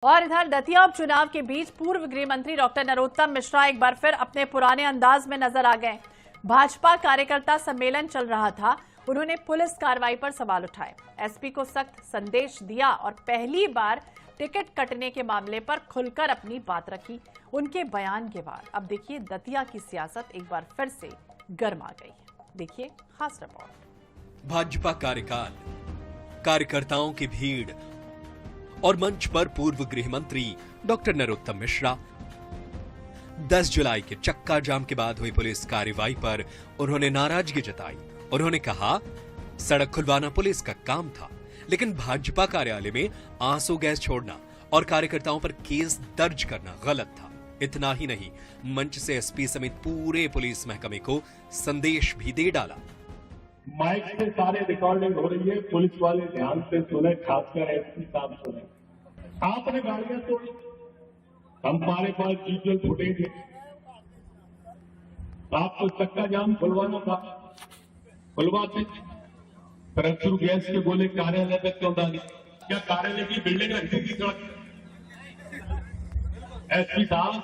और इधर दतिया उपचुनाव के बीच पूर्व गृह मंत्री डॉक्टर नरोत्तम मिश्रा एक बार फिर अपने पुराने अंदाज में नजर आ गए। भाजपा कार्यकर्ता सम्मेलन चल रहा था, उन्होंने पुलिस कार्रवाई पर सवाल उठाए, एसपी को सख्त संदेश दिया और पहली बार टिकट कटने के मामले पर खुलकर अपनी बात रखी। उनके बयान के बाद अब देखिए दतिया की सियासत एक बार फिर से गर्मा गई है। देखिए खास रिपोर्ट। भाजपा कार्यकाल, कार्यकर्ताओं की भीड़ और मंच पर पूर्व गृह मंत्री डॉक्टर नरोत्तम मिश्रा। 10 जुलाई के चक्का जाम के बाद हुई पुलिस कार्रवाई पर उन्होंने नाराजगी जताई। उन्होंने कहा, सड़क खुलवाना पुलिस का काम था, लेकिन भाजपा कार्यालय में आंसू गैस छोड़ना और कार्यकर्ताओं पर केस दर्ज करना गलत था। इतना ही नहीं, मंच से एसपी समेत पूरे पुलिस महकमे को संदेश भी दे डाला। माइक से सारे रिकॉर्डिंग हो रही है, पुलिस वाले ध्यान से सुने, खासकर एसपी साहब सुने। आपने गाड़ियां तोड़ी, हमारे पास डिजिटल फुटेज है। आपको चक्का जाम खुलवाना था, खुलवाते। परंतु गैस के बोले कार्यालय तक क्यों डाली? क्या कार्यालय की बिल्डिंग अच्छी थी सड़क? एसपी साहब,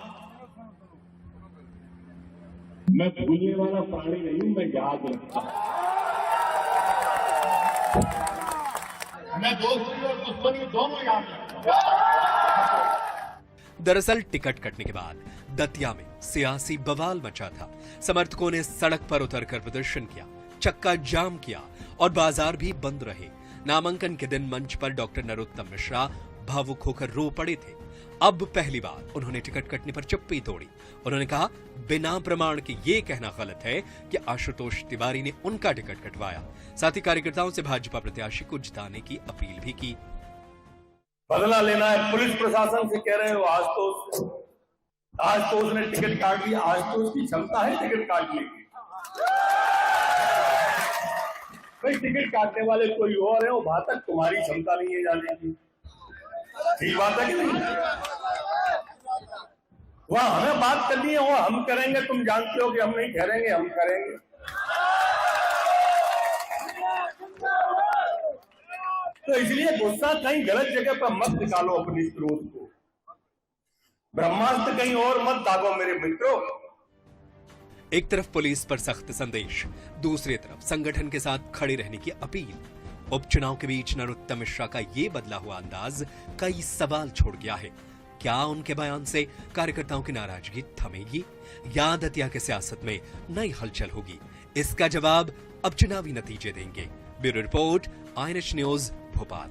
मैं भूलने वाला प्राणी नहीं हूं, मैं याद रखता हूं। मैं दोस्ती और दुश्मनी दोनों याद रखता हूं। दरअसल टिकट कटने के बाद दतिया में सियासी बवाल मचा था। समर्थकों ने सड़क पर उतरकर प्रदर्शन किया, चक्का जाम किया और बाजार भी बंद रहे। नामांकन के दिन मंच पर डॉक्टर नरोत्तम मिश्रा भावुक होकर रो पड़े थे। अब पहली बार उन्होंने टिकट कटने पर चुप्पी तोड़ी। उन्होंने कहा, बिना प्रमाण के ये कहना गलत है कि आशुतोष तिवारी ने उनका टिकट कटवाया। साथ ही कार्यकर्ताओं से भाजपा प्रत्याशी को जिताने की अपील भी की। बदला लेना है, पुलिस प्रशासन से कह रहे हो। आज तो उसने टिकट काट लिया, आज तो उसकी क्षमता है टिकट काटने की। भाई टिकट काटने वाले कोई और है, वहां तक तुम्हारी क्षमता नहीं है जाने की। ठीक बात है कि नहीं? वहां हमें बात करनी है, वो हम करेंगे। तुम जानते हो कि हम नहीं करेंगे, हम करेंगे। तो इसलिए गुस्सा कहीं गलत जगह पर मत निकालो अपनी क्रोध को। ब्रह्मास्त्र कहीं और मत दागो मेरे मित्रों। एक तरफ पुलिस पर सख्त संदेश, दूसरी तरफ संगठन के साथ खड़े रहने की अपील। उपचुनाव के बीच नरोत्तम मिश्रा का ये बदला हुआ अंदाज कई सवाल छोड़ गया है। क्या उनके बयान से कार्यकर्ताओं की नाराजगी थमेगी या दतिया के सियासत में नई हलचल होगी? इसका जवाब अब चुनावी नतीजे देंगे। Bureau report, INH news, Bhopal.